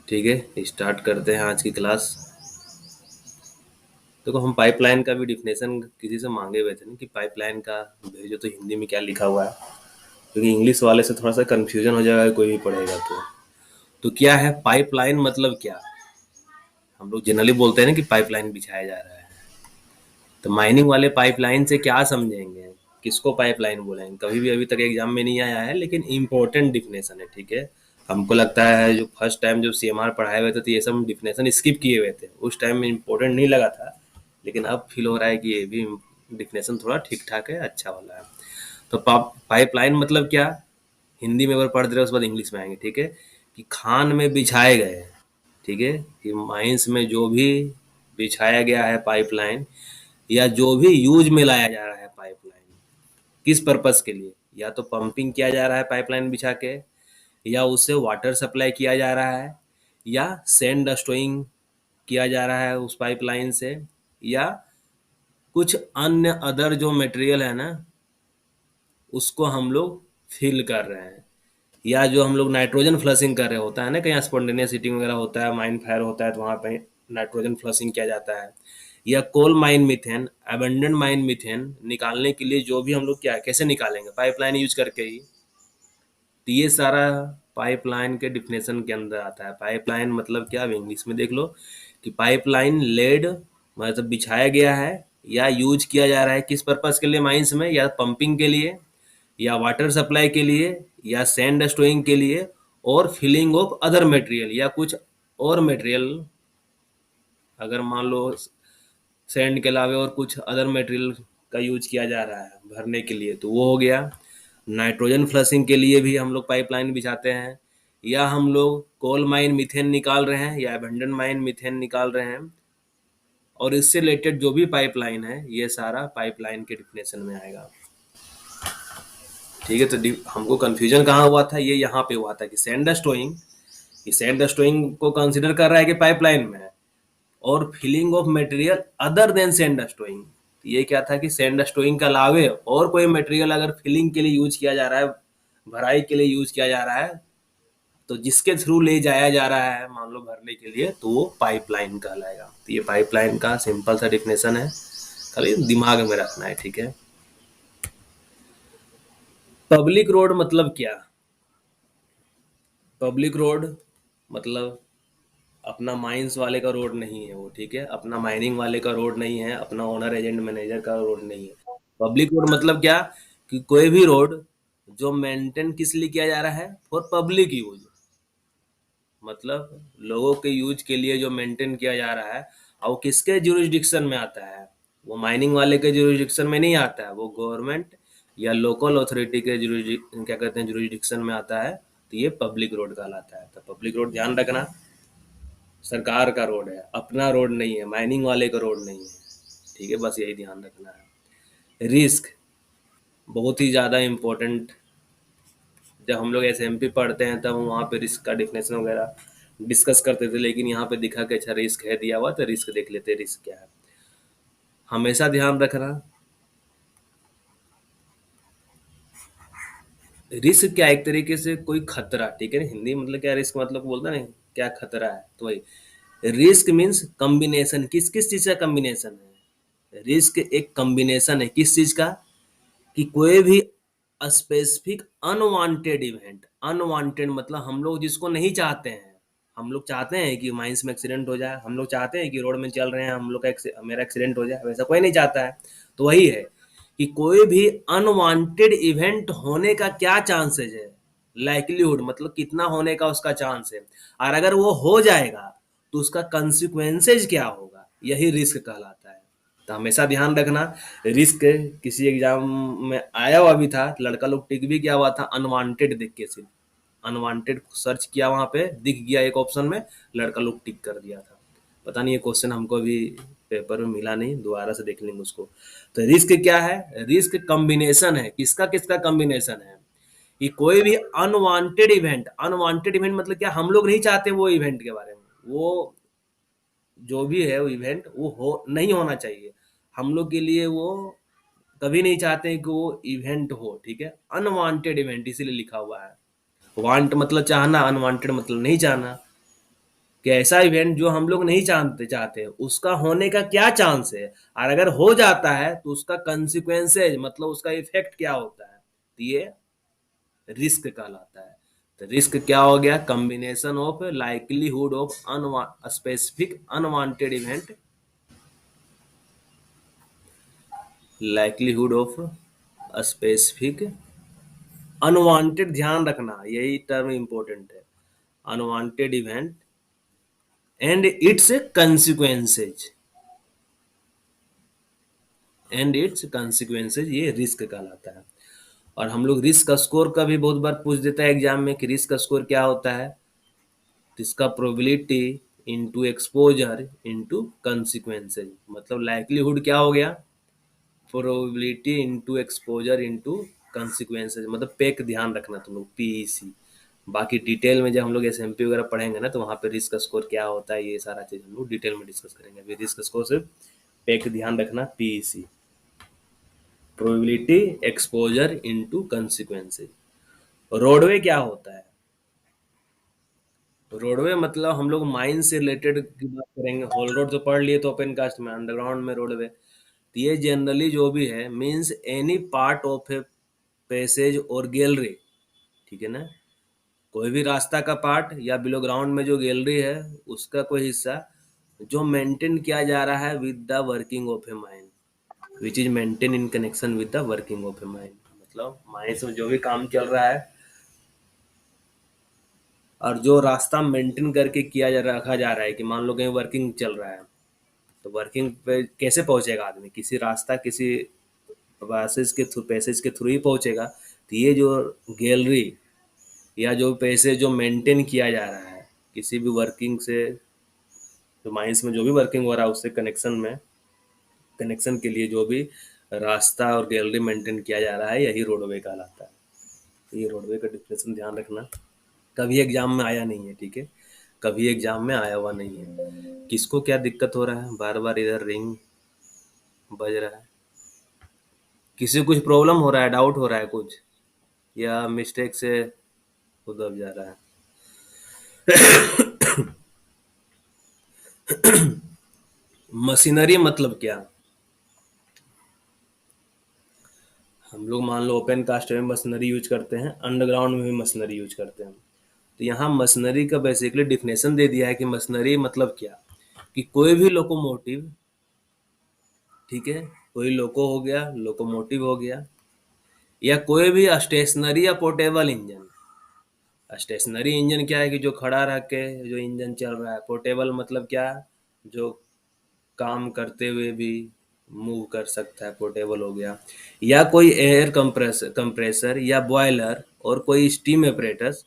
ठीक है, स्टार्ट करते हैं आज की क्लास। देखो, हम पाइपलाइन का भी डिफिनेशन किसी से मांगे हुए थे ना कि पाइपलाइन का भेजो तो हिंदी में क्या लिखा हुआ है, क्योंकि इंग्लिश वाले से थोड़ा सा कंफ्यूजन हो जाएगा कोई भी पढ़ेगा तो क्या है पाइपलाइन, मतलब क्या। हम लोग जनरली बोलते हैं ना कि पाइपलाइन बिछाया जा रहा है, तो माइनिंग वाले पाइपलाइन से क्या समझेंगे, किसको पाइपलाइन बोलेंगे, कभी भी अभी तक एग्जाम में नहीं आया है, लेकिन इम्पोर्टेंट डिफिनेशन है। ठीक है, हमको लगता है जो फर्स्ट टाइम जब सीएमआर पढ़ाए हुए थे तो ये सब डिफिनेशन स्किप किए हुए थे, उस टाइम में इम्पोर्टेंट नहीं लगा था, लेकिन अब फील हो रहा है कि ये भी डिफिनेशन थोड़ा ठीक ठाक है, अच्छा वाला है। तो पाइपलाइन मतलब क्या, हिंदी में अगर पढ़ रहे हो उसके बाद इंग्लिश में आएंगे। ठीक है, कि खान में बिछाए गए, ठीक है, कि माइंस में जो भी बिछाया गया है पाइपलाइन, या जो भी यूज में लाया जा रहा है पाइपलाइन, किस पर्पस के लिए, या तो पंपिंग किया जा रहा है पाइपलाइन बिछा के, या उससे वाटर सप्लाई किया जा रहा है, या सैंड स्टोइंग किया जा रहा है उस पाइपलाइन से, या कुछ अन्य अदर जो मटेरियल है ना उसको हम लोग फिल कर रहे हैं, या जो हम लोग नाइट्रोजन फ्लशिंग कर रहे होता है ना, कहीं स्पॉन्टेनियस हीटिंग वगैरह होता है, माइन फायर होता है तो वहाँ पे नाइट्रोजन फ्लशिंग किया जाता है, या coal mine methane, abandoned mine methane निकालने के लिए जो भी हम लोग क्या कैसे निकालेंगे, पाइपलाइन यूज करके ही। तो ये सारा पाइपलाइन के डिफिनेशन के अंदर आता है। पाइपलाइन मतलब क्या, अब इंग्लिश में देख लो कि पाइपलाइन लेड मतलब बिछाया गया है या यूज किया जा रहा है किस पर्पस के लिए माइंस में, या पंपिंग के लिए, या वाटर सप्लाई के लिए, या सैंड स्टोइंग के लिए, और फिलिंग ऑफ अदर मटेरियल, या कुछ और मटेरियल, अगर मान लो सैंड के अलावा और कुछ अदर मटेरियल का यूज किया जा रहा है भरने के लिए, तो वो हो गया। नाइट्रोजन फ्लशिंग के लिए भी हम लोग पाइपलाइन बिछाते हैं, या हम लोग कोल माइन मीथेन निकाल रहे हैं या एबंडन माइन मीथेन निकाल रहे हैं, और इससे रिलेटेड जो भी पाइपलाइन है ये सारा पाइपलाइन के डिफिनेशन में आएगा। ठीक है, तो हमको कंफ्यूजन कहाँ हुआ था, ये यहाँ पे हुआ था कि सैंड स्टोइंग, कि सैंड स्टोइंग को कंसीडर कर रहा है कि पाइपलाइन में है, और filling of material other than sand stowing. ये क्या था कि सैंड स्टोइंग के अलावे और कोई मटेरियल अगर फिलिंग के लिए यूज किया जा रहा है, भराई के लिए यूज किया जा रहा है, तो जिसके थ्रू ले जाया जा रहा है मान लो भरने के लिए, तो वो पाइपलाइन कहलाएगा। तो ये पाइपलाइन का सिंपल सा डिफिनेशन है, खाली दिमाग में रखना है। ठीक है, पब्लिक रोड मतलब क्या, पब्लिक रोड मतलब अपना माइंस वाले का रोड नहीं है वो। ठीक है, अपना माइनिंग वाले का रोड नहीं है, अपना ओनर एजेंट मैनेजर का रोड नहीं है। पब्लिक रोड मतलब क्या, कि कोई भी रोड जो मेंटेन किस लिए किया जा रहा है, फॉर पब्लिक यूज, मतलब लोगों के यूज के लिए जो मेंटेन किया जा रहा है, और वो किसके जुरिस्डिक्शन में आता है, वो माइनिंग वाले के जुरिस्डिक्शन में नहीं आता है, वो गवर्नमेंट या लोकल अथॉरिटी के क्या कहते हैं जुरिस्डिक्शन में आता है, तो ये पब्लिक रोड कहलाता है। तो पब्लिक रोड ध्यान रखना, सरकार का रोड है, अपना रोड नहीं है, माइनिंग वाले का रोड नहीं है। ठीक है, बस यही ध्यान रखना है। रिस्क बहुत ही ज़्यादा इम्पोर्टेंट, जब हम लोग एसएमपी पढ़ते हैं तब वहाँ पे रिस्क का डिफिनेशन वगैरह डिस्कस करते थे, लेकिन यहाँ पे दिखा कि अच्छा रिस्क है दिया हुआ, तो रिस्क देख लेते हैं रिस्क क्या है। हमेशा ध्यान रखना, रिस्क क्या, एक तरीके से कोई खतरा। ठीक है ना, हिंदी मतलब क्या, रिस्क मतलब बोलता नहीं क्या खतरा है, तो वही रिस्क मीन्स कॉम्बिनेशन, किस किस चीज़ का कॉम्बिनेशन है। रिस्क एक कॉम्बिनेशन है किस चीज़ का, कि कोई भी स्पेसिफिक अनवांटेड इवेंट, अनवांटेड मतलब हम लोग जिसको नहीं चाहते हैं। हम लोग चाहते हैं कि माइंस में एक्सीडेंट हो जाए, हम लोग चाहते हैं कि रोड में चल रहे हैं हम लोग का मेरा एक्सीडेंट हो जाए, वैसा कोई नहीं चाहता है। तो वही है कि कोई भी अनवांटेड इवेंट होने का क्या चांसेस है, लाइक्लीहुड मतलब कितना होने का उसका चांस है, और अगर वो हो जाएगा तो उसका कंसिक्वेंसेज क्या होगा, यही रिस्क कहलाता है। तो हमेशा ध्यान रखना, रिस्क किसी एग्जाम में आया हुआ भी था, लड़का लोग टिक भी किया हुआ था अनवांटेड देख के, सिर्फ अनवांटेड सर्च किया, वहां पे दिख गया एक ऑप्शन में, लड़का लोग टिक कर दिया था। पता नहीं ये क्वेश्चन हमको अभी पेपर में मिला नहीं, दोबारा से देख लेंगे उसको। तो रिस्क क्या है, रिस्क कॉम्बिनेशन है, किसका किसका कॉम्बिनेशन है, कि कोई भी अनवांटेड इवेंट, अनवांटेड इवेंट मतलब क्या, हम लोग नहीं चाहते वो इवेंट के बारे में, वो जो भी है वो इवेंट वो हो नहीं होना चाहिए, हम लोग के लिए वो कभी नहीं चाहते हैं कि वो इवेंट हो। ठीक है, अनवांटेड इवेंट इसीलिए लिखा हुआ है। वांट मतलब चाहना, अनवांटेड मतलब नहीं चाहना। कि ऐसा इवेंट जो हम लोग नहीं जानते चाहते उसका होने का क्या चांस है, और अगर हो जाता है तो उसका कंसिक्वेंसेज मतलब उसका इफेक्ट क्या होता है, तो ये रिस्क कहलाता है। तो रिस्क क्या हो गया, combination of likelihood of specific unwanted event, likelihood of specific unwanted, ध्यान रखना यही टर्म इंपॉर्टेंट है, unwanted event and it's consequences, ये रिस्क कहलाता है। और हम लोग रिस्क स्कोर का भी बहुत बार पूछ देता है एग्जाम में कि रिस्क स्कोर क्या होता है, तो इसका probability into exposure into consequences, मतलब लाइक्लीहुड क्या हो गया, probability into exposure into consequences, मतलब पेक ध्यान रखना तुम लोग, पीईसी। बाकी डिटेल में जब हम लोग एसएमपी वगैरह पढ़ेंगे ना, तो वहाँ पे रिस्क स्कोर क्या होता है ये सारा चीज हम लोग डिटेल में डिस्कस करेंगे। अभी रिस्क स्कोर सिर्फ पेक ध्यान रखना, PEC, probability exposure into consequences. Roadway क्या होता है, रोडवे मतलब हम लोग माइन से रिलेटेड की बात करेंगे। हॉल रोड तो पढ़ लिए तो ओपन कास्ट में, अंडरग्राउंड में रोडवे, तो ये जनरली जो भी है means any part of a passage और गैलरी, ठीक है ना, कोई भी रास्ता का पार्ट या बिलो ग्राउंड में जो गैलरी है उसका कोई हिस्सा जो मेंटेन किया जा रहा है with the working of A mine, which is maintain in connection with the working of A mine, मतलब माइंस में जो भी काम चल रहा है और जो रास्ता मेंटेन करके किया जा रखा जा रहा है, कि मान लो कहीं वर्किंग चल रहा है तो वर्किंग पे कैसे पहुंचेगा आदमी, किसी रास्ता किसी पैसेज के थ्रू ही पहुंचेगा। तो ये जो गैलरी या जो पैसेज जो मेंटेन किया जा रहा है किसी भी वर्किंग से, जो माइंस में जो भी वर्किंग हो रहा है उससे कनेक्शन के लिए जो भी रास्ता और गैलरी मेंटेन किया जा रहा है यही रोडवे कहलाता है। तो ये रोडवे का डिफिनेशन ध्यान रखना, कभी एग्जाम में आया नहीं है, ठीक है, कभी एग्जाम में आया हुआ नहीं है। किसको क्या दिक्कत हो रहा है, बार बार इधर रिंग बज रहा है, किसी को कुछ प्रॉब्लम हो रहा है, डाउट हो रहा है कुछ, या मिस्टेक से वो दब जा रहा है। मशीनरी मतलब क्या, हम लोग मान लो ओपन कास्ट में मशीनरी यूज करते हैं, अंडरग्राउंड में भी मशीनरी यूज करते हैं। तो यहाँ मशीनरी का बेसिकली डिफिनेशन दे दिया है कि मशीनरी मतलब क्या, कि कोई भी लोकोमोटिव, ठीक है, कोई लोको हो गया, लोकोमोटिव हो गया, या कोई भी स्टेशनरी या पोर्टेबल इंजन। स्टेशनरी इंजन क्या है कि जो खड़ा रह के जो इंजन चल रहा है, पोर्टेबल मतलब क्या, जो काम करते हुए भी मूव कर सकता है, पोर्टेबल हो गया। या कोई एयर कंप्रेसर या बॉयलर और कोई स्टीम एपरेटस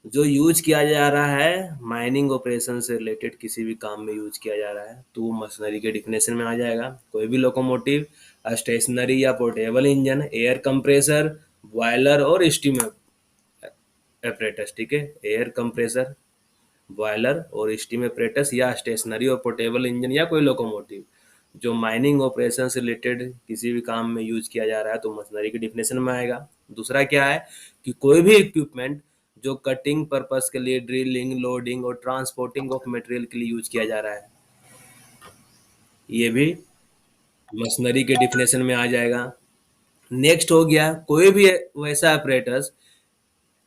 जो यूज किया जा रहा है माइनिंग ऑपरेशन से रिलेटेड किसी भी काम में यूज किया जा रहा है, तो वो मशीनरी के डिफिनेशन में आ जाएगा। कोई भी लोकोमोटिव, स्टेशनरी या portable engine, air compressor, boiler और स्टीम एपरेटस, ठीक है, एयर कंप्रेसर, बॉयलर और स्टीम एपरेटस या स्टेशनरी और पोर्टेबल इंजन या कोई लोकोमोटिव जो माइनिंग ऑपरेशन से रिलेटेड किसी भी काम में यूज किया जा रहा है तो मशीनरी के डिफिनेशन में आएगा। दूसरा क्या है कि कोई भी इक्विपमेंट जो कटिंग पर्पस के लिए, ड्रिलिंग, लोडिंग और ट्रांसपोर्टिंग ऑफ मटेरियल के लिए यूज किया जा रहा है, ये भी मशीनरी के डिफिनेशन में आ जाएगा। नेक्स्ट हो गया कोई भी वैसा ऑपरेटस,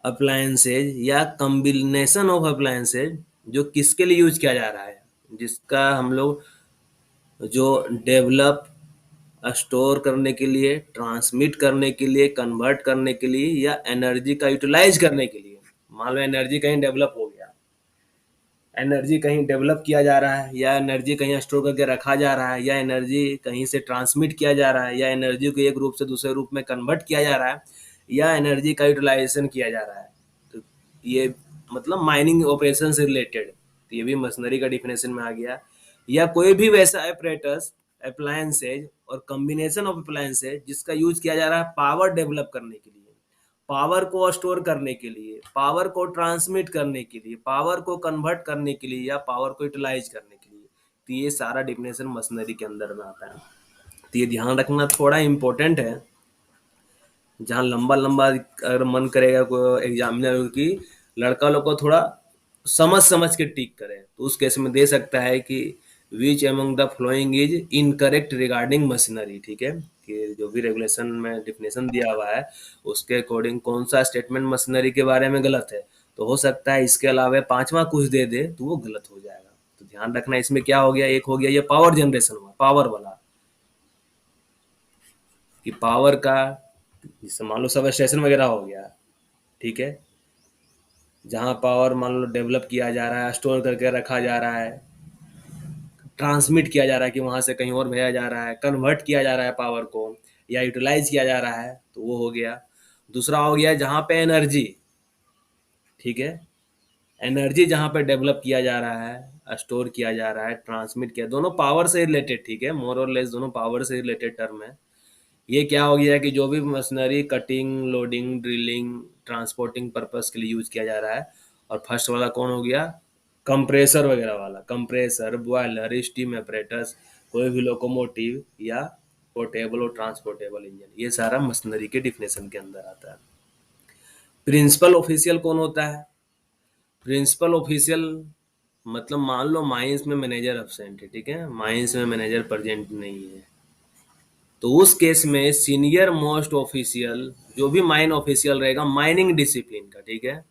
अप्लायंसेज या कॉम्बिनेशन ऑफ अप्लायंसेज जो किसके लिए यूज किया जा रहा है, जिसका हम लोग जो डेवलप, स्टोर करने के लिए, ट्रांसमिट करने के लिए, कन्वर्ट करने के लिए या एनर्जी का यूटिलाइज करने के लिए। मान लो एनर्जी कहीं डेवलप हो गया, एनर्जी कहीं डेवलप किया जा रहा है, या एनर्जी कहीं स्टोर करके रखा जा रहा है, या एनर्जी कहीं से ट्रांसमिट किया जा रहा है, या एनर्जी को एक रूप से दूसरे रूप में कन्वर्ट किया जा रहा है, या एनर्जी का यूटिलाइजेशन किया जा रहा है, तो ये मतलब माइनिंग ऑपरेशन से रिलेटेड, तो ये भी मशीनरी का डिफिनेशन में आ गया। या कोई भी वैसा एपरेटस, अप्लायंसेज और कॉम्बिनेशन ऑफ अप्लायंसेज जिसका यूज किया जा रहा है पावर डेवलप करने के लिए, पावर को स्टोर करने के लिए, पावर को ट्रांसमिट करने के लिए, पावर को कन्वर्ट करने के लिए या पावर को यूटिलाइज करने के लिए, तो ये सारा डिफिनेशन मशीनरी के अंदर में आता है। तो ये ध्यान रखना थोड़ा इम्पोर्टेंट है, जहाँ लंबा लंबा अगर मन करेगा को एग्जामिनर की, लड़का लोग को थोड़ा समझ समझ के टिक करें। तो उस केस में दे सकता है कि which among the following is incorrect regarding machinery, ठीक है, कि जो भी रेगुलेशन में डिफिनेशन दिया हुआ है उसके अकॉर्डिंग कौन सा स्टेटमेंट मशीनरी के बारे में गलत है। तो हो सकता है इसके अलावा पांचवा कुछ दे दे तो वो गलत हो जाएगा। तो ध्यान रखना इसमें क्या हो गया, एक हो गया ये पावर जनरेशन हुआ, पावर वाला, कि पावर का जैसे मान लो सब स्टेशन वगैरह हो गया, ठीक है, जहाँ पावर मान लो डेवलप किया जा रहा है, स्टोर करके रखा जा रहा है, ट्रांसमिट किया जा रहा है कि वहां से कहीं और भेजा जा रहा है, कन्वर्ट किया जा रहा है पावर को, या यूटिलाइज किया जा रहा है, तो वो हो गया। दूसरा हो गया जहाँ पे एनर्जी, ठीक है, एनर्जी जहाँ पे डेवलप किया जा रहा है, स्टोर किया जा रहा है, ट्रांसमिट किया, दोनों पावर से रिलेटेड, ठीक है, मोर और लेस दोनों पावर से रिलेटेड टर्म है। ये क्या हो गया कि जो भी machinery cutting, loading, drilling, transporting purpose के लिए यूज किया जा रहा है। और फर्स्ट वाला कौन हो गया, कंप्रेसर वगैरह वाला, कंप्रेसर, बॉयलर, स्टीम एपरेटस, कोई भी लोकोमोटिव या पोर्टेबल और ट्रांसपोर्टेबल इंजन, ये सारा मशीनरी के डिफिनेशन के अंदर आता है। प्रिंसिपल ऑफिशियल कौन होता है, प्रिंसिपल ऑफिशियल मतलब मान लो माइंस में मैनेजर अब्सेंट है, ठीक है, माइंस में मैनेजर प्रेजेंट नहीं है, तो उस केस में सीनियर मोस्ट ऑफिशियल, जो भी माइन ऑफिशियल रहेगा माइनिंग डिसिप्लिन का, ठीक है,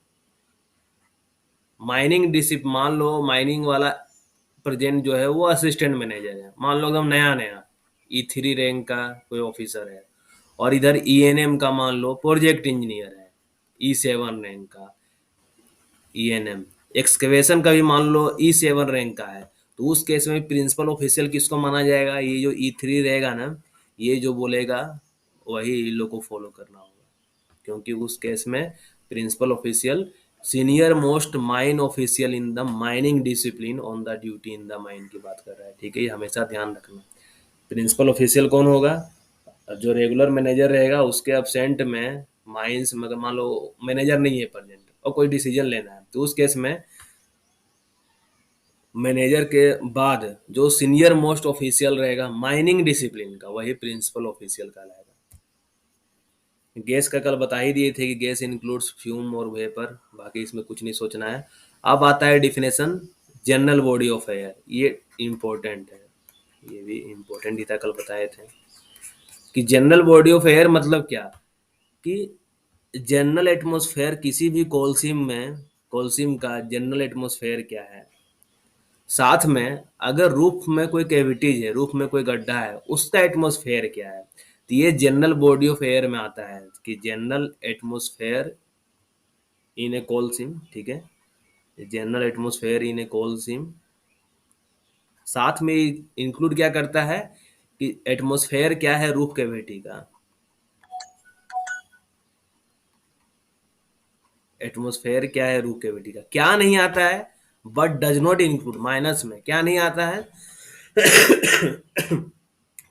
माइनिंग डिसिप्लिन, मान लो माइनिंग वाला प्रेजेंट जो है वो असिस्टेंट मैनेजर है, मान लो एकदम नया नया E3 रैंक का कोई ऑफिसर है, और इधर ENM का मान लो प्रोजेक्ट इंजीनियर है, E7 रैंक का ENM, एक्सकवेशन का भी मान लो E7 रैंक का है, तो उस केस में प्रिंसिपल ऑफिशियल किसको माना जाएगा, ये जो E3 रहेगा ना, ये जो बोलेगा वही इन लोग को फॉलो करना होगा, क्योंकि उस केस में principal official senior most mine official in the mining discipline on the duty in the mine की बात कर रहा है, ठीक है, ये हमेशा ध्यान रखना। प्रिंसिपल ऑफिशियल कौन होगा, जो रेगुलर मैनेजर रहेगा उसके अब्सेंट में माइंस, मगर मान लो मैनेजर नहीं है प्रेजेंट और कोई डिसीजन लेना है, तो उस केस में मैनेजर के बाद जो सीनियर मोस्ट ऑफिशियल रहेगा माइनिंग डिसिप्लिन का, वही प्रिंसिपल ऑफिशियल कहलाएगा। गैस का कल बता ही दिए थे कि गैस इंक्लूड्स फ्यूम और वेपर, बाकी इसमें कुछ नहीं सोचना है। अब आता है definition general body of air, ये इम्पोर्टेंट है, ये भी इम्पोर्टेंट ही था, कल बताए थे कि जनरल बॉडी ऑफ एयर मतलब क्या, कि जनरल एटमॉस्फेयर किसी भी कोलसिम में, कोलसिम का जनरल एटमॉस्फेयर क्या है, साथ में अगर रूफ में कोई कैविटीज है, रूफ में कोई गड्ढा है, उसका एटमॉस्फेयर क्या है, तो ये जनरल बॉडी ऑफ एयर में आता है कि general atmosphere in a coal seam, ठीक है, general atmosphere in a coal seam, साथ में इंक्लूड क्या करता है कि एटमॉस्फेयर क्या है रूफ कैविटी का, एटमॉस्फेयर क्या है रूफ कैविटी का, क्या नहीं आता है, but does not include, minus में क्या नहीं आता है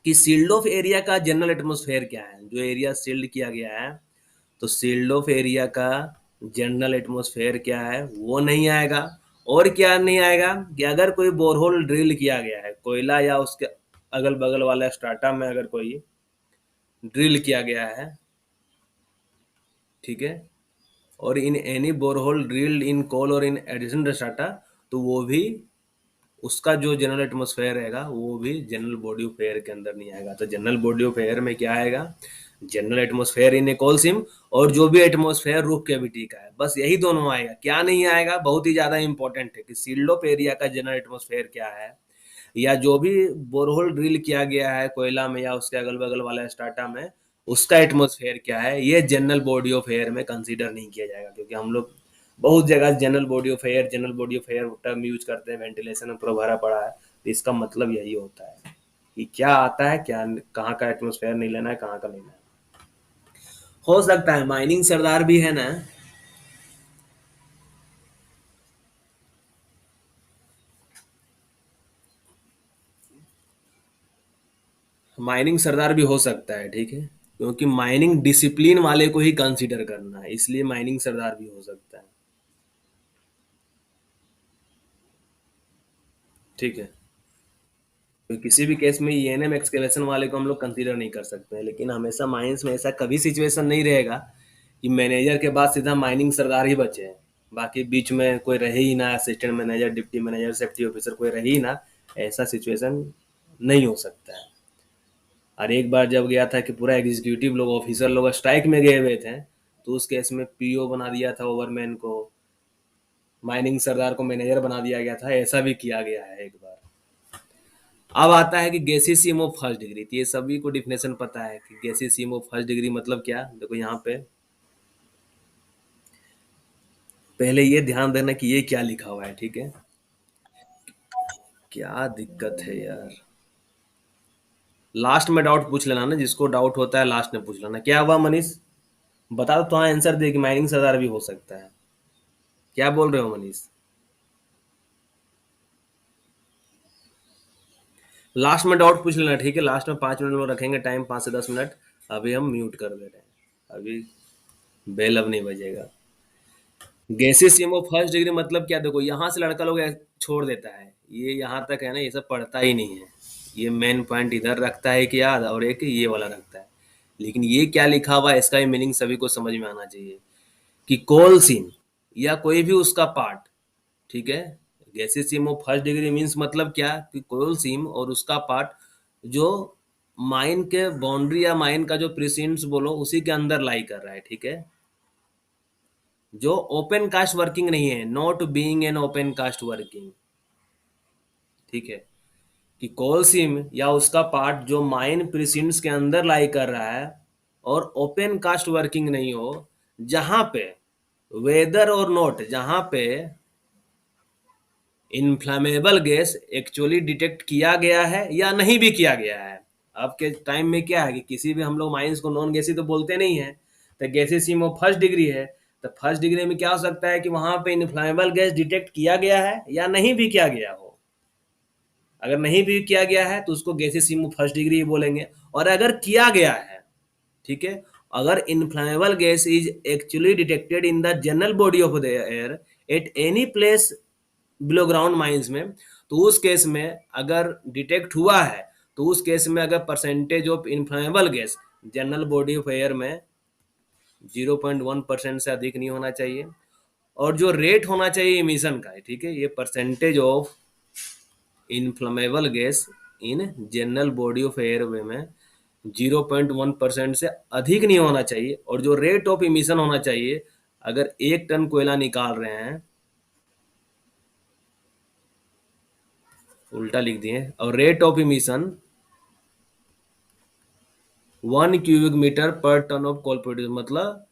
कि सील्ड ऑफ एरिया का जनरल एटमॉस्फेयर क्या है, जो एरिया सील्ड किया गया है, तो सील्ड ऑफ एरिया का जनरल एटमॉस्फेयर क्या है वो नहीं आएगा। और क्या नहीं आएगा कि अगर कोई बोरहोल ड्रिल किया गया है, कोयला या उसके अगल बगल वाला स्ट्राटा में अगर कोई ड्रिल किया गया है, ठीक है, और इन एनी बोरहोल ड्रिल्ड इन कोल और इन एडिशन स्ट्राटा, तो वो भी उसका जो जनरल एटमॉस्फेयर रहेगा वो भी जनरल बॉडी ऑफ एयर के अंदर नहीं आएगा। तो जनरल बॉडी ऑफ एयर में क्या आएगा, general atmosphere in a coal seam, और जो भी एटमॉस्फेयर रूफ कैविटी का है, बस यही दोनों आएगा। क्या नहीं आएगा, बहुत ही ज्यादा इंपॉर्टेंट है कि सील्ड ऑफ एरिया का जनरल एटमॉस्फेयर क्या है, या जो भी बोरहोल ड्रिल किया गया है कोयला में या उसके अगल बगल वाला स्टाटा में, उसका एटमॉस्फेयर क्या है, ये जनरल बॉडी ऑफ एयर में कंसीडर नहीं किया जाएगा। क्योंकि हम लोग बहुत जगह general body of air, general body of air term use करते हैं, वेंटिलेशन में पूरा भरा पड़ा है, तो इसका मतलब यही होता है कि क्या आता है, क्या कहाँ का एटमॉस्फेयर नहीं लेना है, कहाँ का लेना है। हो सकता है माइनिंग सरदार भी है ना, माइनिंग सरदार भी हो सकता है, ठीक है, क्योंकि माइनिंग डिसिप्लिन वाले को ही कंसीडर करना है, इसलिए माइनिंग सरदार भी हो सकता है, ठीक है। तो किसी भी केस में ENM एक्सकेवेशन वाले को हम लोग कंसीडर नहीं कर सकते हैं, लेकिन हमेशा माइंस में ऐसा कभी सिचुएशन नहीं रहेगा कि मैनेजर के बाद सीधा माइनिंग सरदार ही बचे हैं। बाकी बीच में कोई रहे ही ना, assistant manager, deputy manager, safety officer कोई रहे ही ना, ऐसा सिचुएशन नहीं हो सकता है। और एक बार जब गया था कि पूरा एग्जीक्यूटिव लोग, ऑफिसर लोग स्ट्राइक में गए हुए थे, तो उस केस में पीओ बना दिया था ओवरमैन को, माइनिंग सरदार को मैनेजर बना दिया गया था, ऐसा भी किया गया है एक बार। अब आता है कि गैसीसियम ऑफ फर्स्ट डिग्री, तो ये सभी को डिफिनेशन पता है कि गैसीसियम ऑफ फर्स्ट डिग्री मतलब क्या। देखो यहाँ पे पहले ये ध्यान देना कि ये क्या लिखा हुआ है, ठीक है। क्या दिक्कत है यार, लास्ट में डाउट पूछ लेना ना, जिसको डाउट होता है लास्ट में पूछ लेना। क्या हुआ मनीष, बता दो तो हाँ आंसर दे कि माइनिंग सरदार भी हो सकता है। क्या बोल रहे हो मनीष? लास्ट में डाउट पूछ लेना, ठीक है। लास्ट में 5 मिनट में रखेंगे टाइम, 5 से 10 मिनट। अभी हम म्यूट कर दे रहे हैं, अभी बेल अब नहीं बजेगा। गैसेस सीएमओ फर्स्ट डिग्री मतलब क्या, देखो यहाँ से लड़का लोग छोड़ देता है, ये यहाँ तक है ना, ये सब पढ़ता ही नहीं है। ये मेन पॉइंट इधर रखता है कि याद, और एक ये वाला रखता है। लेकिन ये क्या लिखा हुआ है, इसका भी मीनिंग सभी को समझ में आना चाहिए कि कोल सीम या कोई भी उसका पार्ट, ठीक है। Gases seam of first degree means मतलब क्या कि कोल सीम और उसका पार्ट जो माइन के बाउंड्री या माइन का जो प्रिसिंस बोलो उसी के अंदर लाई कर रहा है, ठीक है। जो ओपन कास्ट वर्किंग नहीं है, not being an open cast working, ठीक है। कि कोल सीम या उसका पार्ट जो माइन प्रिसिंस के अंदर लाई कर रहा है और ओपन कास्ट वर्किंग नहीं हो, जहां पे वेदर और नोट, जहां पे इन्फ्लामेबल गैस एक्चुअली डिटेक्ट किया गया है या नहीं भी किया गया है। अब के टाइम में क्या है कि किसी भी हम लोग माइंस को नॉन गैसी तो बोलते नहीं है, तो गैसी सीम वो फर्स्ट डिग्री है। तो फर्स्ट डिग्री में क्या हो सकता है कि वहां पे इन्फ्लामेबल गैस डिटेक्ट किया गया है या नहीं भी किया गया हो। अगर नहीं भी किया गया है तो उसको गैसी सीम फर्स्ट डिग्री ही बोलेंगे। और अगर किया गया है, ठीक है, अगर inflammable gas is actually detected in the general body of the air at any place below ground mines में, तो उस केस में अगर डिटेक्ट हुआ है, तो उस केस में अगर percentage of inflammable gas general body of air में 0.1% से अधिक नहीं होना चाहिए। और जो रेट होना चाहिए इमिशन का, ठीक है, ये percentage of inflammable gas in general body of air वे में 0.1% से अधिक नहीं होना चाहिए। और जो रेट ऑफ इमिशन होना चाहिए, अगर 1 टन कोयला निकाल रहे हैं, उल्टा लिख दिए, और rate of emission 1 cubic metre पर टन ऑफ कोल प्रोड्यूस, मतलब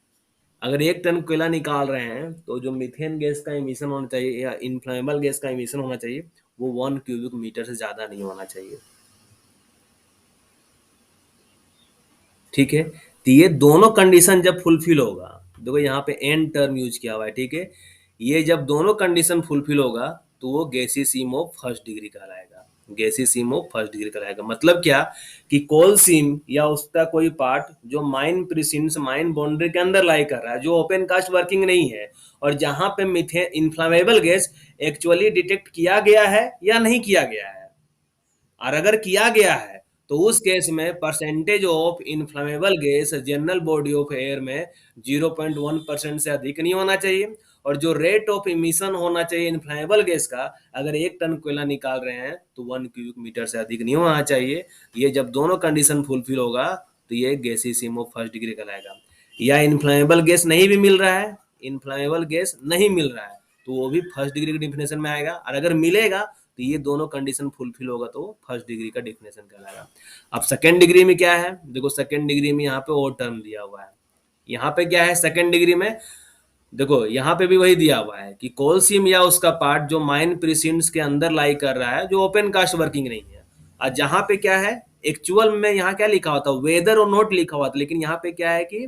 अगर 1 टन कोयला निकाल रहे हैं तो जो मीथेन गैस का इमिशन होना चाहिए या इन्फ्लेमेबल गैस का इमिशन होना चाहिए, वो 1 क्यूबिक मीटर से ज़्यादा नहीं होना चाहिए, ठीक है। तो ये दोनों कंडीशन जब फुलफिल होगा, देखो यहाँ पे एन टर्म यूज किया हुआ है, ठीक है। ये जब दोनों कंडीशन फुलफिल होगा तो वो गैसीसियम फर्स्ट डिग्री कहलाएगा। गैसीसियम फर्स्ट डिग्री कहलाएगा मतलब क्या कि कोल सीम या उसका कोई पार्ट जो माइन प्रिसिंस माइन बाउंड्री के अंदर लाई कर रहा है, जो ओपन कास्ट वर्किंग नहीं है, और जहां पे methane inflammable gas actually detect किया गया है या नहीं किया गया है। और अगर किया गया है तो उस केस में percentage of inflammable gas general body of air में 0.1% से अधिक नहीं होना चाहिए। और जो रेट ऑफ इमिशन होना चाहिए इन्फ्लेमेबल गैस का, अगर 1 टन कोयला निकाल रहे हैं तो 1 क्यूबिक मीटर से अधिक नहीं होना चाहिए। ये जब दोनों कंडीशन फुलफिल होगा तो ये गैसीसियम ऑफ फर्स्ट डिग्री कहलाएगा। या इन्फ्लेमेबल गैस नहीं भी मिल रहा है, इन्फ्लेमेबल गैस नहीं मिल रहा है, तो वो भी फर्स्ट डिग्री के डिफिनेशन में आएगा। और अगर मिलेगा तो ये दोनों कंडीशन फुलफिल होगा तो फर्स्ट डिग्री का डिफिनेशन कहलाएगा। अब सेकेंड डिग्री में क्या है, देखो सेकेंड डिग्री में यहाँ पे और टर्म दिया हुआ है। यहाँ पे क्या है सेकेंड डिग्री में, देखो यहाँ पे भी वही दिया हुआ है कि कोलसीम या उसका पार्ट जो माइन प्रिसिंट्स के अंदर लाई कर रहा है, जो ओपन कास्ट वर्किंग नहीं है। और जहाँ पे क्या है एक्चुअल में, यहाँ क्या लिखा होता है, वेदर और नोट लिखा हुआ था, लेकिन यहाँ पे क्या है कि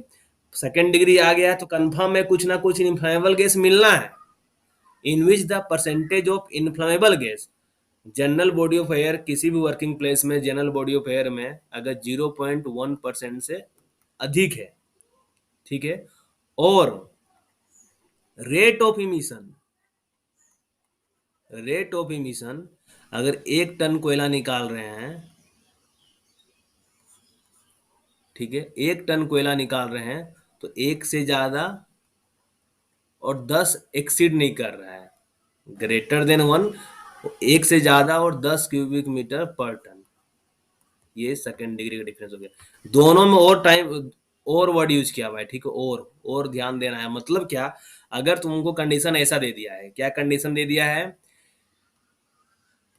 सेकेंड डिग्री आ गया है तो कंफर्म है कुछ ना कुछ इन्फ्लेमेबल गैस मिलना है, in which the percentage of inflammable gas general body of air, किसी भी वर्किंग प्लेस में जनरल बॉडी ऑफ एयर में अगर 0.1% से अधिक है, ठीक है। और rate of emission, rate of emission अगर 1 टन कोयला निकाल रहे हैं, ठीक है, 1 टन कोयला निकाल रहे हैं तो एक से ज्यादा और 10 एक्सीड नहीं कर रहा है, ग्रेटर देन 1 एक से ज्यादा और 10 क्यूबिक मीटर पर टन, ये सेकंड डिग्री का डिफरेंस हो गया। दोनों में और टाइम और वर्ड यूज किया हुआ है, ठीक है, और ध्यान देना है। मतलब क्या, अगर तुमको कंडीशन ऐसा दे दिया है, क्या कंडीशन दे दिया है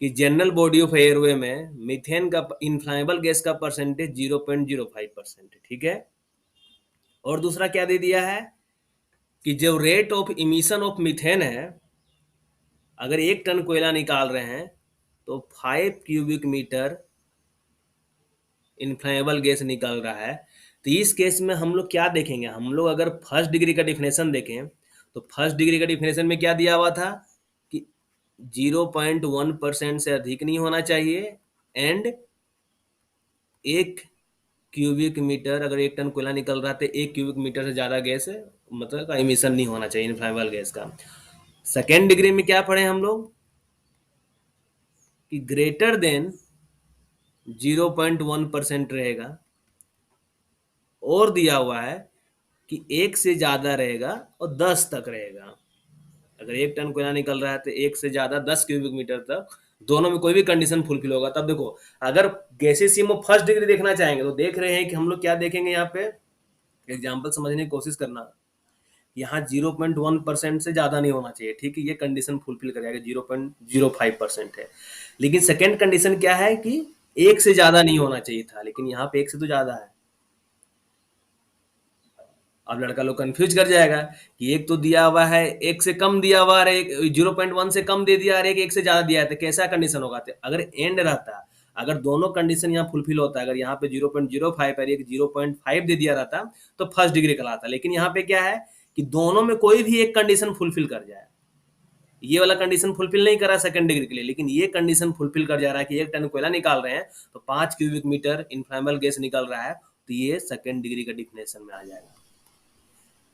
कि जनरल बॉडी ऑफ एयरवे में मीथेन का इनफ्लामेबल गैस का परसेंटेज 0.05% है, ठीक है। और दूसरा क्या दे दिया है कि जो rate of emission of methane है, अगर 1 टन कोयला निकाल रहे हैं तो 5 क्यूबिक मीटर इनफ्लेमेबल गैस निकल रहा है। तो इस केस में हम लोग क्या देखेंगे, हम लोग अगर फर्स्ट डिग्री का डिफिनेशन देखें तो फर्स्ट डिग्री का डिफिनेशन में क्या दिया हुआ था कि 0.1% से अधिक नहीं होना चाहिए, एंड 1 क्यूबिक मीटर, अगर 1 टन कोयला निकल रहा है तो 1 क्यूबिक मीटर से ज़्यादा गैस मतलब का इमिशन नहीं होना चाहिए इनफ्लेमेबल गैस का। सेकेंड डिग्री में क्या पढ़े हम लोग कि ग्रेटर देन 0.1% रहेगा, और दिया हुआ है कि 1 से ज़्यादा रहेगा और 10 तक रहेगा। अगर 1 टन कोयला निकल रहा है तो 1 से ज़्यादा 10 क्यूबिक मीटर तक, दोनों में कोई भी कंडीशन फुलफिल होगा। तब देखो, अगर गैसीय में फर्स्ट डिग्री देखना चाहेंगे तो देख रहे हैं कि हम लोग क्या देखेंगे यहाँ पे, एग्जाम्पल समझने की कोशिश करना। यहाँ 0.1% से ज़्यादा नहीं होना चाहिए, ठीक है, ये कंडीशन फुलफिल करेगा, 0.05% है। लेकिन सेकेंड कंडीशन क्या है कि 1 से ज़्यादा नहीं होना चाहिए था, लेकिन यहाँ पे 1 से तो ज़्यादा है। अब लड़का लोग कंफ्यूज कर जाएगा कि एक तो दिया हुआ है 1 से कम दिया हुआ है, 0.1 से कम दे दिया, और एक 1 से ज्यादा दिया है, तो कैसा कंडीशन होगा। तो अगर एंड रहता, अगर दोनों कंडीशन यहाँ फुलफिल होता, अगर यहाँ पे 0.05 और एक 0.5 दे दिया रहता तो फर्स्ट डिग्री कहलाता। लेकिन यहाँ पे क्या है कि दोनों में कोई भी एक कंडीशन फुलफिल कर जाए, ये वाला कंडीशन फुलफिल नहीं करा सेकंड डिग्री के लिए, लेकिन ये कंडीशन फुलफिल कर जा रहा है कि 1 टन कोयला निकाल रहे हैं तो 5 क्यूबिक मीटर इनफ्लेमेबल गैस निकल रहा है, तो ये सेकंड डिग्री का डिफिनेशन में आ जाएगा।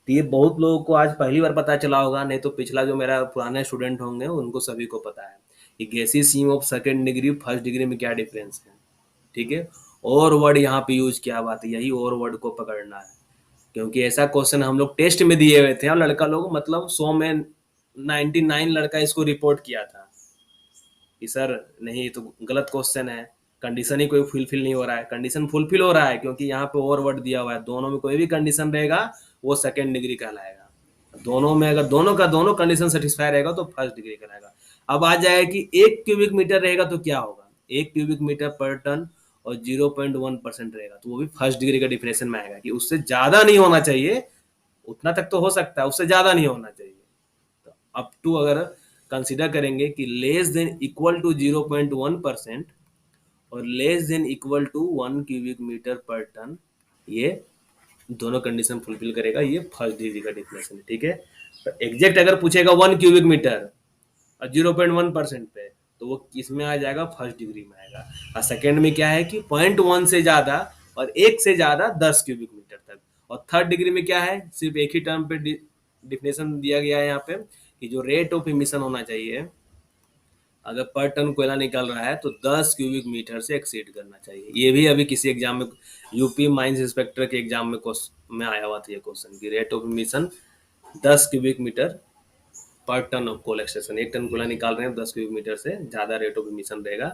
तो ये बहुत लोगों को आज पहली बार पता चला होगा, नहीं तो पिछला जो मेरा पुराने स्टूडेंट होंगे उनको सभी को पता है कि गैसीय seam of second degree first degree में क्या डिफरेंस है, ठीक है। और वर्ड यहाँ पे यूज किया हुआ था, यही और वर्ड को पकड़ना है, क्योंकि ऐसा क्वेश्चन हम लोग टेस्ट में दिए हुए थे और लड़का लोग मतलब 100 में 99 लड़का इसको रिपोर्ट किया था कि सर नहीं, ये तो गलत क्वेश्चन है, कंडीशन ही कोई फुलफिल नहीं हो रहा है। कंडीशन फुलफिल हो रहा है क्योंकि यहाँ पे और वर्ड दिया हुआ है, दोनों में कोई भी कंडीशन रहेगा वो सेकेंड डिग्री कहलाएगा। दोनों में अगर दोनों का दोनों कंडीशन सेटिस्फाई रहेगा तो फर्स्ट डिग्री कहलाएगा। अब आ जाएगा कि 1 क्यूबिक मीटर रहेगा तो क्या होगा, 1 क्यूबिक मीटर पर टन और 0.1% रहेगा तो वो भी फर्स्ट डिग्री का डिफिनेशन में आएगा कि उससे ज्यादा नहीं होना चाहिए, उतना तक तो हो सकता है, उससे ज्यादा नहीं होना चाहिए। तो अप टू अगर कंसिडर करेंगे कि लेस देन इक्वल टू 0.1% और less than equal to 1 cubic metre पर टन, ये दोनों कंडीशन फुलफिल करेगा, ये फर्स्ट डिग्री का डिफिनेशन है, ठीक है। तो एग्जैक्ट अगर पूछेगा 1 क्यूबिक मीटर और 0.1% पे तो वो किस में आ जाएगा, फर्स्ट डिग्री में आएगा। और सेकेंड में क्या है कि 0.1 से ज्यादा और 1 से ज्यादा 10 क्यूबिक मीटर तक। और थर्ड डिग्री में क्या है, सिर्फ एक ही टर्म पे डिफिनेशन दिया गया है यहाँ पे कि जो रेट ऑफ इमिशन होना चाहिए अगर पर टन कोयला निकल रहा है तो 10 क्यूबिक मीटर से एक्सीड करना चाहिए। ये भी अभी किसी एग्जाम में, यूपी माइंस इंस्पेक्टर के एग्जाम में आया हुआ था ये क्वेश्चन की rate of emission 10 cubic metre पर ton of coal extraction. 1 ton कोयला निकाल रहे हैं 10 क्यूबिक मीटर से ज़्यादा रेट ऑफ इमिशन रहेगा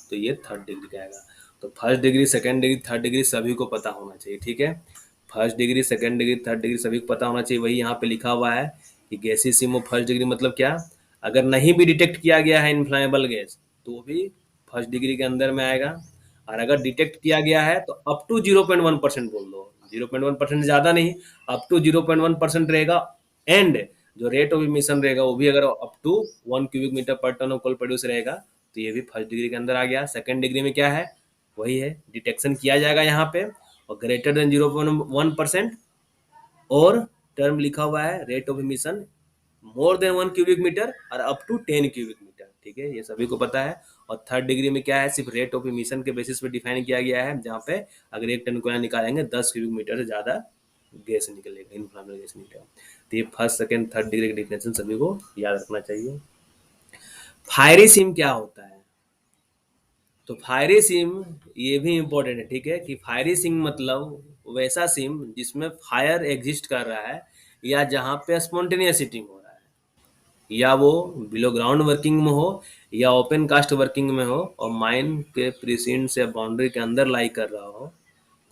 तो ये थर्ड डिग्री का आएगा। तो first degree second degree third degree सभी को पता होना चाहिए, ठीक है। First degree second degree third degree सभी को पता होना चाहिए। वही यहाँ पे लिखा हुआ है कि गैसीय सीम ऑफ फर्स्ट डिग्री मतलब क्या, अगर नहीं भी डिटेक्ट किया गया है इनफ्लेमेबल गैस तो वो भी फर्स्ट डिग्री के अंदर में आएगा। और अगर डिटेक्ट किया गया है तो अप टू 0.1% बोल दो, 0.1% ज़्यादा नहीं, अप टू 0.1% रहेगा। एंड जो रेट ऑफ इमिशन रहेगा वो भी अगर अप टू 1 क्यूबिक मीटर पर टन ऑफ कोल प्रोड्यूस रहेगा तो ये भी फर्स्ट डिग्री के अंदर आ गया। सेकेंड डिग्री में क्या है, वही है, डिटेक्शन किया जाएगा यहाँ पे और ग्रेटर देन 0.1% और टर्म लिखा हुआ है rate of emission more than 1 cubic metre और अप टू 10 क्यूबिक मीटर, ठीक है, ये सभी को पता है। और थर्ड डिग्री में क्या है, सिर्फ रेट ऑफ इमिशन के बेसिस पे डिफाइन किया गया है, जहाँ पे अगर 1 टन कोयला निकालेंगे 10 क्यूबिक मीटर से ज्यादा गैस निकलेगा, इनफ्लेमेबल गैस निकलेगा। तो ये फर्स्ट सेकेंड थर्ड डिग्री के डिफिनेशन सभी को याद रखना चाहिए। फायरी सिम क्या होता है, तो फायरी सिम ये भी इम्पोर्टेंट है, ठीक है, कि फायरी सिम मतलब वैसा सिम जिसमें फायर एग्जिस्ट कर रहा है या जहाँ पे स्पॉन्टेनियस हीटिंग हो रहा है, या वो बिलो ग्राउंड वर्किंग में हो या ओपन कास्ट वर्किंग में हो और माइन के प्रीसिंट से बाउंड्री के अंदर लाई कर रहा हो,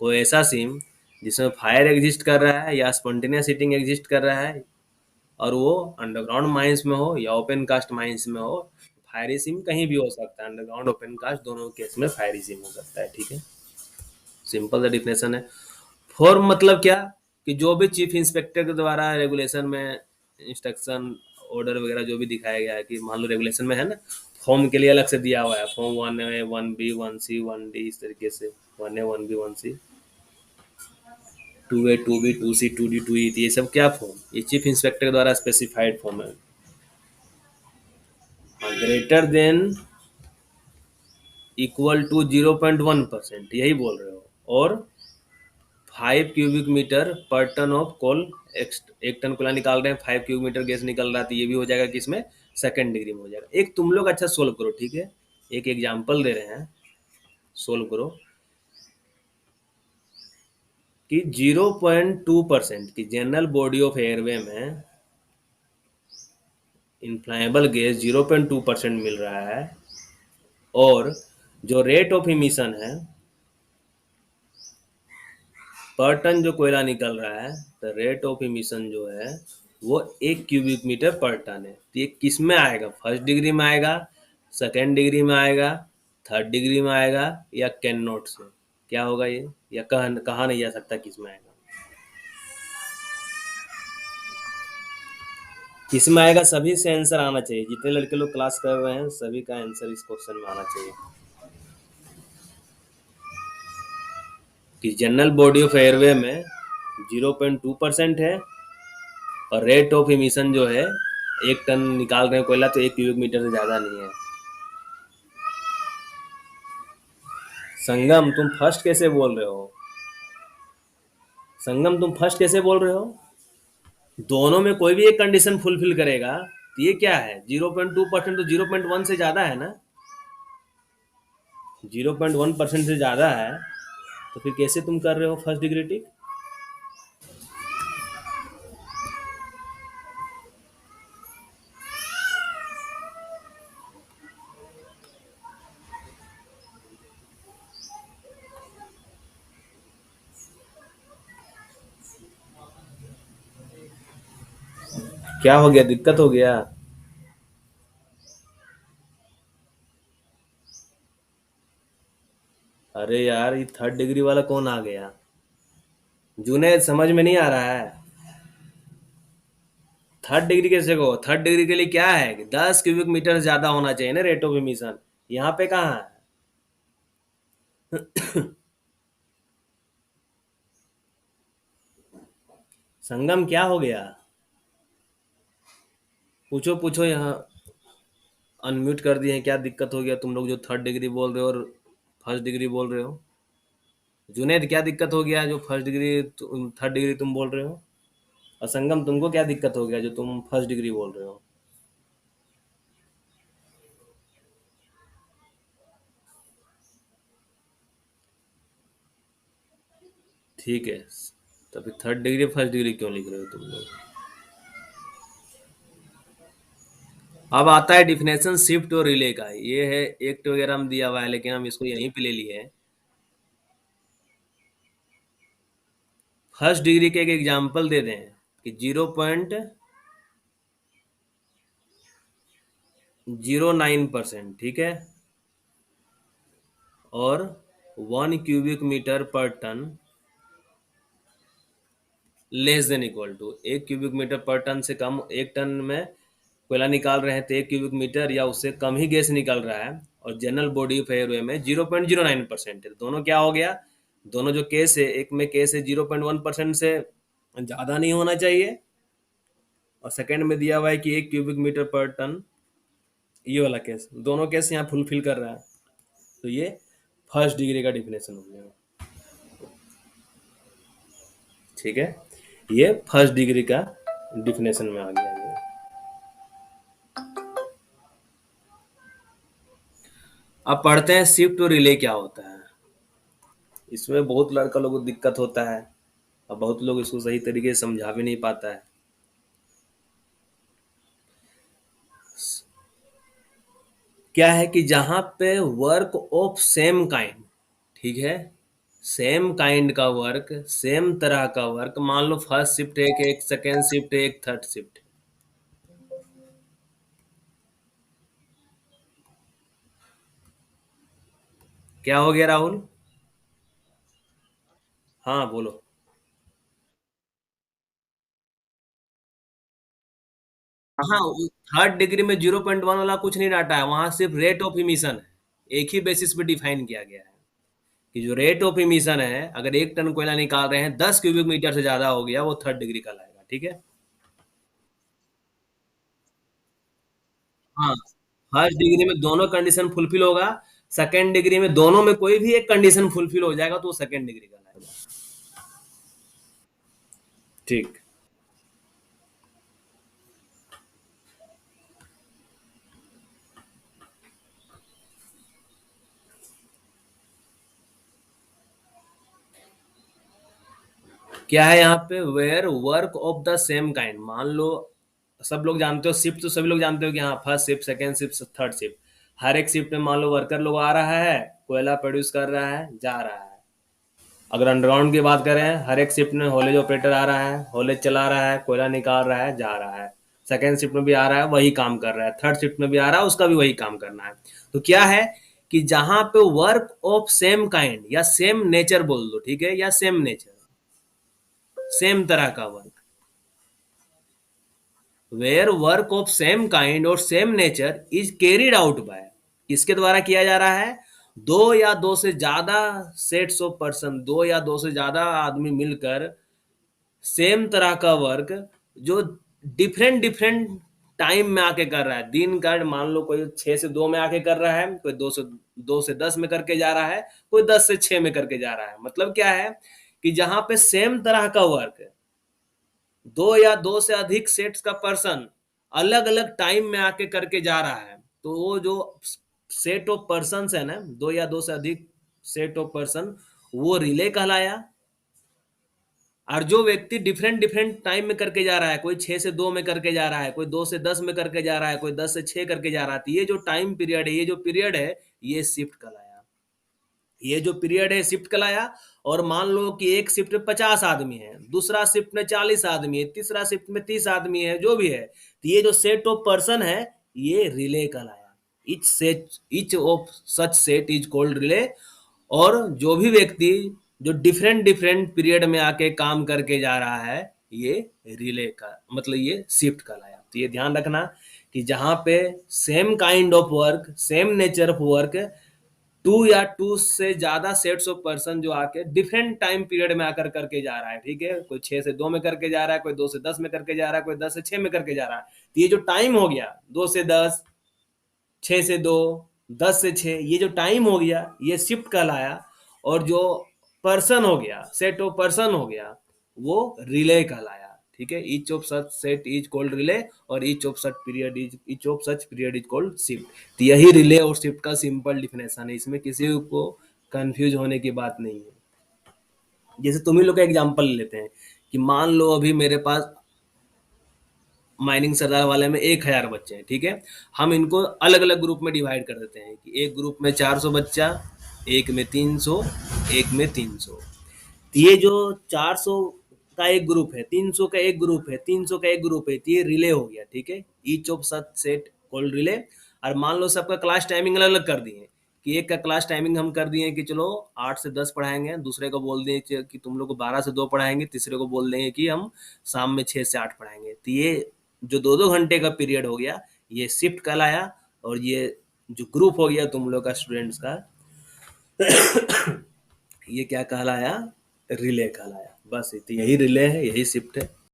कोई ऐसा सीम जिसमें फायर एग्जिस्ट कर रहा है या स्पॉन्टेनियस हीटिंग एग्जिस्ट कर रहा है, और वो अंडरग्राउंड माइंस में हो या ओपन कास्ट माइंस में हो, फायरी सिम कहीं भी हो सकता है, अंडरग्राउंड ओपन कास्ट दोनों केस में फायरी सिम हो सकता है। ठीक है, सिंपल सा डिफिनेशन है। फॉर्म मतलब क्या, कि जो भी चीफ इंस्पेक्टर के द्वारा रेगुलेशन में इंस्ट्रक्शन ऑर्डर वगैरह जो भी दिखाया गया है, कि मान लो रेगुलेशन में है ना, फॉर्म के लिए अलग से दिया हुआ है, form 1A 1B 1C 1D, इस तरीके से 1A 1B 1C 2A 2B 2C 2D 2E, ये सब क्या फॉर्म, ये चीफ इंस्पेक्टर के द्वारा स्पेसिफाइड फॉर्म है। ग्रेटर देन इक्वल टू 0.1%, यही बोल रहे हो, और 5 क्यूबिक मीटर पर टन ऑफ कोल, एक टन कोयला निकाल रहे हैं, 5 क्यूबिक मीटर गैस निकल रहा है, तो ये भी हो जाएगा किसमें, सेकंड डिग्री में हो जाएगा। एक तुम लोग अच्छा सोल्व करो, ठीक है, एक एग्जांपल दे रहे हैं, सोल्व करो कि 0.2% की जनरल बॉडी ऑफ एयरवे में इनफ्लामेबल गैस 0.2% मिल रहा है, और जो रेट ऑफ इमिशन है पर टन जो कोयला निकल रहा है, तो रेट ऑफ इमिशन जो है वो 1 क्यूबिक मीटर पर टन है। तो ये किस में आएगा, फर्स्ट डिग्री में आएगा, सेकेंड डिग्री में आएगा, थर्ड डिग्री में आएगा, या कैन नॉट से, क्या होगा ये, या कहा नहीं जा सकता किस में आएगा, किस में आएगा, सभी से आंसर आना चाहिए, जितने लड़के लोग क्लास कर रहे हैं सभी का आंसर इस क्वेश्चन में आना चाहिए, कि जनरल बॉडी ऑफ एयरवे में 0.2% है, और रेट ऑफ इमिशन जो है, 1 टन निकाल रहे हैं कोयला, तो 1 क्यूबिक मीटर से ज्यादा नहीं है। संगम तुम फर्स्ट कैसे बोल रहे हो, संगम तुम फर्स्ट कैसे बोल रहे हो, दोनों में कोई भी एक कंडीशन फुलफिल करेगा, तो ये क्या है, 0.2% तो 0.1 से ज्यादा है ना, 0.1% से ज्यादा है, तो फिर कैसे तुम कर रहे हो फर्स्ट डिग्री टिक। क्या हो गया, दिक्कत हो गया। अरे यार, ये थर्ड डिग्री वाला कौन आ गया, जुनेद समझ में नहीं आ रहा है, थर्ड डिग्री कैसे को, थर्ड डिग्री के लिए क्या है कि 10 क्यूबिक मीटर से ज्यादा होना चाहिए ना रेट ऑफ इमिशन, यहाँ पे कहाँ है। संगम क्या हो गया, पूछो पूछो, यहाँ अनम्यूट कर दिए हैं, क्या दिक्कत हो गया, तुम लोग जो थर्ड डिग्री बोल रहे हो और फर्स्ट डिग्री बोल रहे हो, जुनेद क्या दिक्कत हो गया जो फर्स्ट डिग्री, थर्ड डिग्री तुम बोल रहे हो, और संगम तुमको क्या दिक्कत हो गया जो तुम फर्स्ट डिग्री बोल रहे हो। ठीक है, तो फिर थर्ड डिग्री फर्स्ट डिग्री क्यों लिख रहे हो तुम लोग। अब आता है डिफिनेशन शिफ्ट और रिले का, ये है एक्ट वगैरह में दिया हुआ है, लेकिन हम इसको यहीं पे ले लिए हैं। फर्स्ट डिग्री के एक एग्जांपल दे दें कि 0.09%, ठीक है, और 1 क्यूबिक मीटर पर tonne less than equal to, 1 cubic metre पर टन से कम, 1 टन में कोयला निकाल रहे हैं तो 1 क्यूबिक मीटर या उससे कम ही गैस निकल रहा है, और जनरल बॉडी ऑफ एयरवे में 0.09% है, दोनों क्या हो गया, दोनों जो केस है, एक में केस है 0.1% से ज़्यादा नहीं होना चाहिए, और सेकेंड में दिया हुआ है कि 1 क्यूबिक मीटर पर टन, ये वाला केस, दोनों केस यहाँ फुलफिल कर रहा है, तो ये फर्स्ट डिग्री का डिफिनेशन हो गया। ठीक है, ये फर्स्ट डिग्री का डिफिनेशन में आ गया ये। अब पढ़ते हैं शिफ्ट और रिले क्या होता है। इसमें बहुत लड़का लोगों को दिक्कत होता है, और बहुत लोग इसको सही तरीके से समझा भी नहीं पाता है। क्या है कि जहाँ पे वर्क ऑफ सेम काइंड, ठीक है, सेम काइंड का वर्क, सेम तरह का वर्क, मान लो फर्स्ट शिफ्ट है, एक सेकेंड शिफ्ट है, एक थर्ड शिफ्ट है। क्या हो गया राहुल? हाँ बोलो। हाँ, थर्ड डिग्री में 0.1 वाला कुछ नहीं डाटा है, वहां सिर्फ रेट ऑफ इमिशन है, एक ही बेसिस पे डिफाइन किया गया है कि जो रेट ऑफ इमिशन है, अगर 1 टन कोयला निकाल रहे हैं, 10 क्यूबिक मीटर से ज्यादा हो गया, वो थर्ड डिग्री का लाएगा, ठीक है। हाँ, फर्स्ट डिग्री में दोनों कंडीशन फुलफिल होगा, सेकेंड डिग्री में दोनों में कोई भी एक कंडीशन फुलफिल हो जाएगा तो वो सेकेंड डिग्री का लाएगा। ठीक। क्या है यहाँ पे, where work of the same kind, मान लो सब लोग जानते हो शिफ्ट, तो सभी लोग जानते हो कि हाँ first shift, second shift, third shift. हर एक शिफ्ट में मान लो वर्कर लोग आ रहा है, कोयला प्रोड्यूस कर रहा है, जा रहा है। अगर अंडरग्राउंड की बात करें, हर एक शिफ्ट में हॉलेज ऑपरेटर आ रहा है, हॉलेज चला रहा है, कोयला निकाल रहा है, जा रहा है। सेकेंड शिफ्ट में भी आ रहा है, वही काम कर रहा है। थर्ड शिफ्ट में भी आ रहा है, उसका भी वही काम करना है। तो क्या है कि जहां पे वर्क ऑफ सेम काइंड या सेम नेचर बोल दो, ठीक है, या सेम नेचर, सेम तरह का work, where work of same kind और same nature is carried out by, किसके द्वारा किया जा रहा है, दो या दो से ज्यादा सेट्स ऑफ पर्सन, दो या दो से ज्यादा आदमी मिलकर सेम तरह का वर्क, जो डिफरेंट डिफरेंट टाइम में आके कर रहा है। दिन का मान लो कोई 6 से 2 में आके कर रहा है, कोई 2 से 10 में करके जा रहा है, कोई 10 से 6 में करके जा रहा है। मतलब क्या है कि जहां पे सेम तरह का वर्क, दो या दो से अधिक सेट्स का पर्सन अलग अलग टाइम में आके करके जा रहा है, तो वो जो सेट ऑफ पर्सन है ना, दो या दो से अधिक सेट ऑफ पर्सन, वो रिले कहलाया। और जो व्यक्ति डिफरेंट डिफरेंट टाइम में करके जा रहा है, कोई 6 से 2 में करके जा रहा है, कोई 2 से 10 में करके जा रहा है, कोई 10 से 6 करके जा रहा है, तो ये जो टाइम पीरियड है, ये जो पीरियड है, ये शिफ्ट कहलाया। ये जो पीरियड है शिफ्ट कहलाया। और मान लो कि एक शिफ्ट में 50 आदमी है, दूसरा शिफ्ट में 40 आदमी है, तीसरा शिफ्ट में 30 आदमी है, जो भी है, तो ये जो सेट ऑफ पर्सन है, ये रिले कहलाया। Each of such set is called relay. और जो भी व्यक्ति जो डिफरेंट डिफरेंट पीरियड में आके काम करके जा रहा है, ये रिले का मतलब ये शिफ्ट कहलाया। तो ये ध्यान रखना कि जहां पे same kind of work, same nature of work, two या टू से ज्यादा सेट्स ऑफ पर्सन जो आके डिफरेंट टाइम पीरियड में आकर करके जा रहा है, ठीक है, कोई 6 से 2 में करके जा रहा है, कोई 2 से 10 में करके जा रहा है, कोई 10 से 6 में करके जा रहा है, तो ये जो टाइम हो गया, 2 से 10, 6 से 2, 10 से 6, ये जो टाइम हो गया, ये शिफ्ट कहलाया। और जो पर्सन हो गया, सेट ऑफ पर्सन हो गया, वो रिले कहलाया। ठीक है, each of such set is called relay, और each of such period is called shift. तो यही रिले और शिफ्ट का सिंपल डिफिनेशन है, इसमें किसी को कंफ्यूज होने की बात नहीं है। जैसे तुम ही लोग का एग्जांपल लेते हैं कि मान लो अभी मेरे पास माइनिंग सरदार वाले में 1,000 बच्चे हैं, ठीक है। हम इनको अलग अलग ग्रुप में डिवाइड कर देते हैं कि एक ग्रुप में 400 बच्चा, एक में 300, एक में 300। तो ये जो 400 का एक ग्रुप है, 300 का एक ग्रुप है, 300 का एक ग्रुप है, तो ये रिले हो गया, ठीक है, each of such set called relay. और मान लो सबका क्लास टाइमिंग अलग अलग कर दिए कि एक का क्लास टाइमिंग हम कर दिए कि चलो 8 से 10 पढ़ाएंगे, दूसरे को बोल दें कि तुम लोग को 12 से 2 पढ़ाएंगे, तीसरे को बोल देंगे कि हम शाम में 6 से 8 पढ़ाएंगे। तो ये जो 2-2 घंटे का पीरियड हो गया, ये शिफ्ट कहलाया। और ये जो ग्रुप हो गया तुम लोग का स्टूडेंट्स का, ये क्या कहलाया, रिले कहलाया। बस यही रिले है, यही शिफ्ट है।